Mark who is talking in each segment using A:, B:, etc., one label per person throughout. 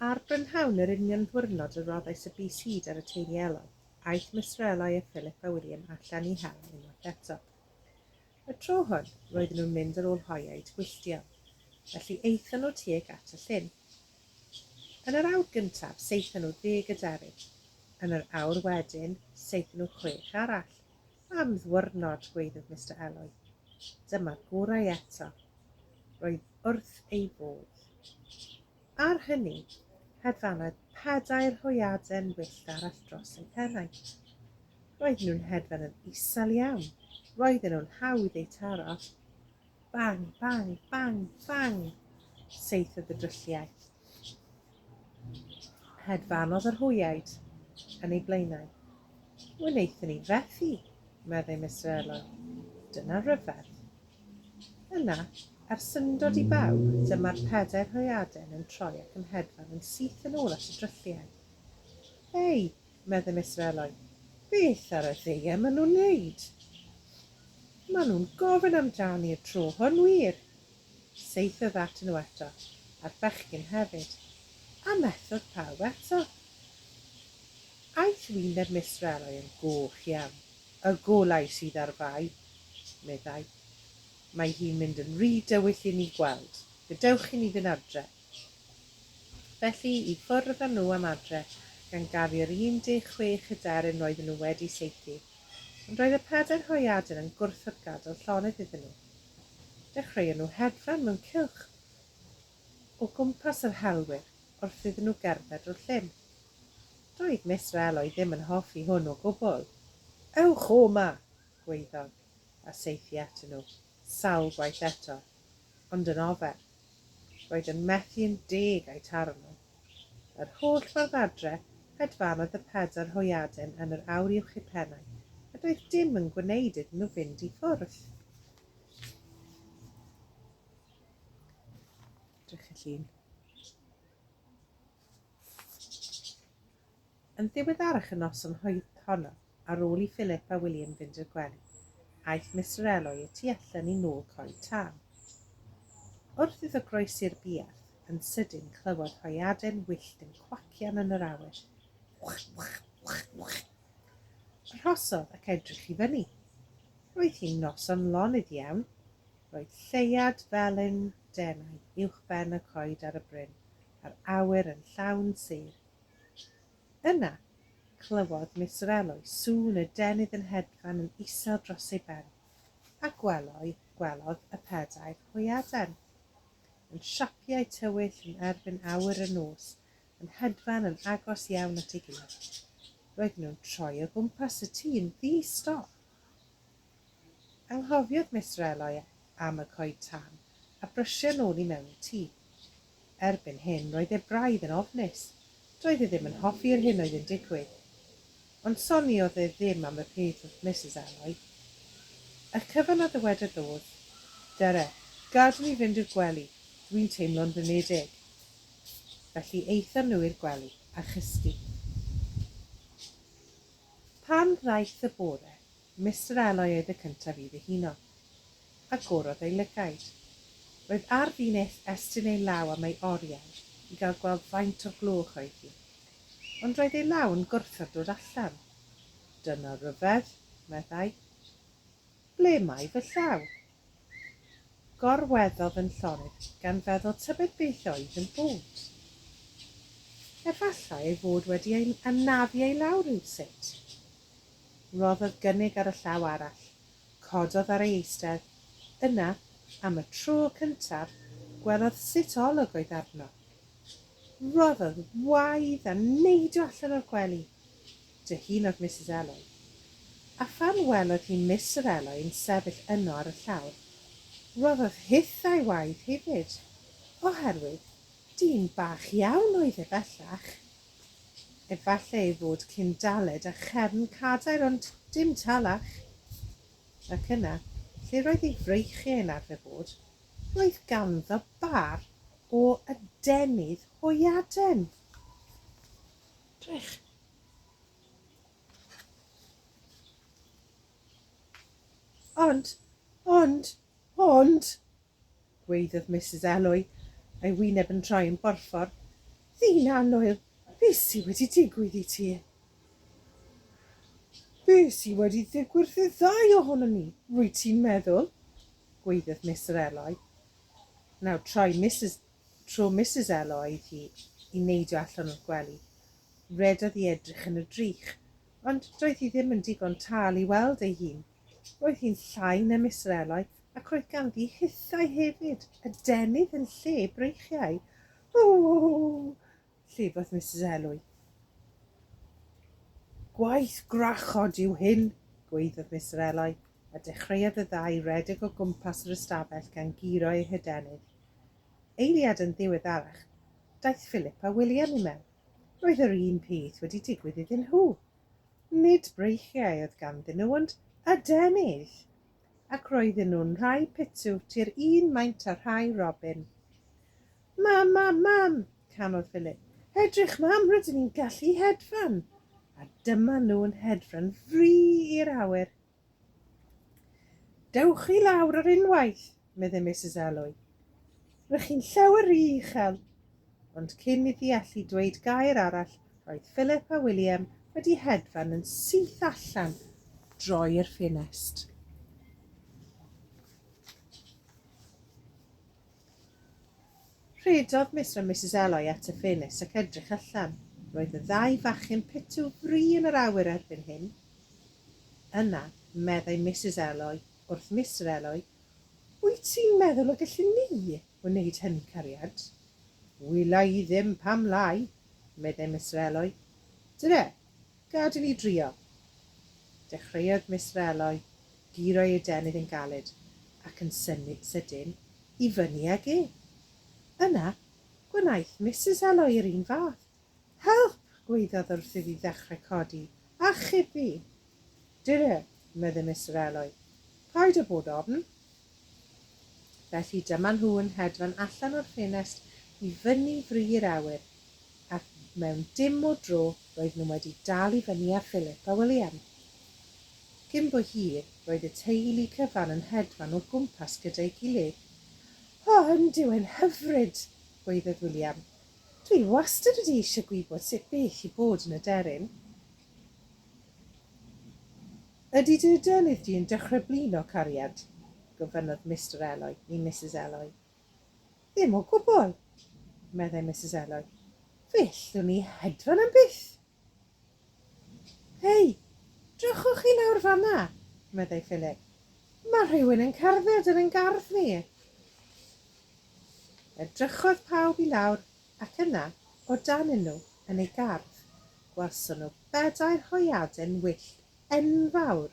A: Ar brynhawn yr union ddiwrnod y roddais y bus hyd ar y teulu Eloi, aeth Mr Eloi a Philip a William allan i hel unwaith eto. Y tro hwn, roedden nhw'n mynd ar ôl hoiaid gwylltio, felly eithon nhw tuag at y llyn. Yn yr awr gyntaf, seithon nhw 10 aderyn. Yn yr awr wedyn, seithon nhw 6 arall. Am ddiwrnod, gwaeddodd Mr Eloi. Dyma'r gorau eto. Roedd wrth ei bodd. Ar hynny, hedfanodd 4 hwyaden wyllt arall dros eu pennau. Roedden nhw'n hedfan yn isel iawn. Roedden nhw'n hawdd eu taro. Bang, bang, bang, bang, seithodd y drylliau. Hedfanodd yr hwyaid yn ei blaenau. Wnaethon ni fethu, meddai Mr Eloi. Dyna ryfedd. Yna, ar syndod i bawb, dyma'r 4 hwyaden yn troi ac yn hedfan yn syth yn ôl at y drylliau. Hei, meddai Mr Eloi, beth ar y ddeiau maen nhw'n neud? Maen nhw'n gofyn amdani'r tro hwn wir. Seithodd atyn nhw eto, a'r bechgyn hefyd, a methodd pawb eto. Aeth wyneb Mr Eloi yn goch iawn. Y golau sydd ar fai, meddai. Mae hi'n mynd yn rhy dywyll i ni gweld. Gadewch i ni fynd adre. Felly i ffwrdd â nhw am adre, gan gafio'r 16 aderyn roedden nhw wedi saethu. Ond roedd y 4 hwyaden yn gwrthod gadael llonydd iddyn nhw. Dechreuon nhw hedfan mewn cylch o gwmpas yr helwyr wrth iddyn nhw gerdded o'r llyn. Doedd Mr Eloi ddim yn hoffi hwn o gwbl. Ewch o ma, gwaeddodd, a seithi atyn nhw, sawl gwaith eto, ond yn ofer. Roedd yn methu yn 10 a'i taro nhw. Yr holl ffordd adre, hedfanodd y 4 hwyaden yn yr awr uwch eu pennau, a doedd dim yn gwneud iddyn nhw fynd i ffwrdd. Drych y llun. Yn ddiweddarach y noson honno, ar ôl i Philip a William fynd i'r gwely, aeth Mr Eloi y tu allan i nôl coed tân. Wrth iddo groesi'r buarth, yn sydyn clywodd hwyaden wyllt yn cwacian yn yr awyr. Wach, wach, wach, wach. Rhosodd ac edrych i fyny. Roedd hi'n noson lonydd iawn. Roedd lleiad felyn denau uwch ben y coed ar y bryn, a'r awyr yn llawn sir. Yna, clywodd Mr Eloi sŵn y denydd yn hedfan yn isel dros ei ben, a gwelodd y 4 hwyaden, yn siapiau tywyll yn erbyn awyr y nos, yn hedfan yn agos iawn at ei gilydd. Roedden nhw'n troi o gwmpas y tŷ yn ddi-stop. Anghofiodd Mr Eloi am y coed tân, a brysio nôl i mewn y tŷ. Erbyn hyn roedd ei braidd yn ofnus. Doedd e ddim yn hoffi'r hyn oedd yn digwydd. Ond soniodd e ddim am y peth wrth Mrs Eloi. Y cyfan a ddywedodd, Dere, gad ni fynd i'r gwely, dwi'n teimlo'n blinedig. Felly eithon nhw i'r gwely a chysgu. Pan ddaeth y bore, Mr Eloi oedd y cyntaf i ddihuno, a gorodd ei lygaid. Roedd ar ddyn estyn ei law am ei oriau i gael gweld faint o gloch oedd hi, ond roedd ei law yn gwrthod dod allan. Dyna ryfedd, meddai. Ble mae fy llaw? Gorweddodd yn llonydd gan feddwl tybed beth oedd yn bod. Efallai ei fod wedi anafu ei law rywsut. Roddodd gynnig ar y llaw arall, cododd ar ei eistedd. Yna, am y tro cyntaf, gwelodd sut olwg oedd arno. Roddodd waedd a neidio allan o'r gwely. Dyhunodd Mrs Eloi. A phan welodd hi Mr Eloi yn sefyll yno ar y llawr, roddodd hithau waedd hefyd, oherwydd dyn bach iawn oedd e bellach. Efallai ei fod cyn daled a chefn cadair ond dim talach. Ac yna, lle roedd ei freichiau yn arfer bod, roedd ganddo bar o y denydd hwyaden. Drych. Ond, gwaeddodd Mrs Eloi, ei wyneb yn troi yn borffor. Ddyn annwyl, beth sydd wedi digwydd i ti? Beth sydd wedi digwydd i'r ddau ohono ni, rwy ti'n meddwl? Gwaeddodd Mr Eloi. Nawr, tro Mrs Eloi oedd hi i neidio allan o'r gwely, redodd hi edrych yn y drych, ond doedd hi ddim yn digon tal i weld ei hun. Roedd hi'n llai na Mr Eloi ac roedd ganddi hithau hefyd, y denydd yn lle breichiau. O, llefodd Mrs Eloi. Gwaith grachod yw hyn, gwaeddodd Mr Eloi, a dechreuodd y ddau redeg o gwmpas yr ystafell gan giro eu hydenydd. Eiliad yn ddiweddarach, daeth Philip a William i mewn. Roedd yr un peth wedi digwydd iddyn nhw. Nid breichiau oedd ganddyn nhw, ond adenydd, ac roedden nhw'n rhai pitw tir un maint a rhai robin. Mam, canodd Philip. Edrych mam, rydyn ni'n gallu hedfan. A dyma nhw'n hedfan fri i'r awyr. Dewch i lawr ar unwaith, meddai Mrs Eloi. Rydych chi'n llawer i uchel. Ond cyn iddi allu dweud gair arall, roedd Philip a William wedi hedfan yn syth allan droi'r ffenest. Rhedodd Mr a Mrs Eloi at y ffenest ac edrych allan. Roedd y ddau fachyn pitw fri yn yr awyr erbyn hyn. Yna, meddai Mrs Eloi wrth Mr Eloi, wyt ti'n meddwl y gallwn ni wneud hynny, cariad? Wyla i ddim pam lai, meddai Mr Eloi. Dyna, gadael i drio. Dechreuodd Mr Eloi giro ei denydd yn galed ac yn sydyn i fyny ag e. Yna, gwnaeth Mrs Eloi yr un fath. Help, gwaeddodd wrth iddi ddechrau codi, a chibi. Dyna, meddai Mr Eloi, paid â bod ofn. Felly dyma nhw yn hedfan allan o'r ffenest i fyny fri'r awyr, ac mewn dim o dro roedd nhw wedi dal i fyny a Philip a William. Cyn bo hir, roedd y teulu cyfan yn hedfan o gwmpas gyda'i gilydd. O, yndw yn hyfryd, gwaeddodd William. Dwi wastad wedi eisiau gwybod sut beth i bod yn y deryn. Ydy dy denydd di'n dechrau blino, cariad? Gofynnodd Mr Eloi i Mrs Eloi. Ddim o gwbl, meddai Mrs Eloi. Fellwn ni hedfan am byth. Hei, drychwch chi lawr fanna, meddai Philip. Mae rhywun yn cerdded yn ein gardd ni. Edrychodd pawb i lawr ac yna, o dan nhw yn ei gardd, gwelson nhw 4 hoiaden wyllt enfawr.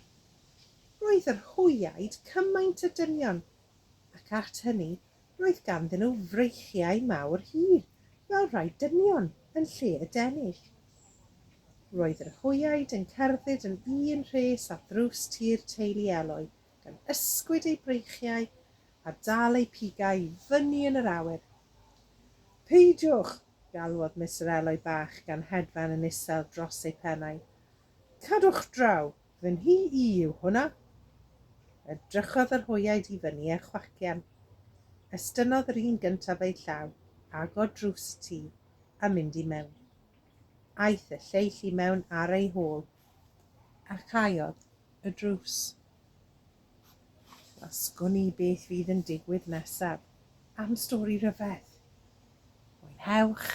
A: Roedd yr hwyaid cymaint o dynion, ac at hynny roedd ganddyn nhw freichiau mawr hir, fel rhai dynion yn lle y denydd. Roedd yr hwyaid yn cerdded yn un rhes ar ddrws tir teulu Eloi, gan ysgwyd ei breichiau a dal eu pigau fyny yn yr awyr. Peidiwch, galwodd Mr Eloi bach gan hedfan yn isel dros ei pennau. Cadwch draw, fy nhŷ i yw hwnna. Edrychodd yr hwyaid i fyny a chwacian. Estynodd yr un gyntaf ei llaw, agor drws y tŷ, a mynd i mewn. Aeth y lleill i mewn ar ei hôl, a caiodd y drws. Asgwn i beth fydd yn digwydd nesaf am stori rhyfedd. Mwynhewch!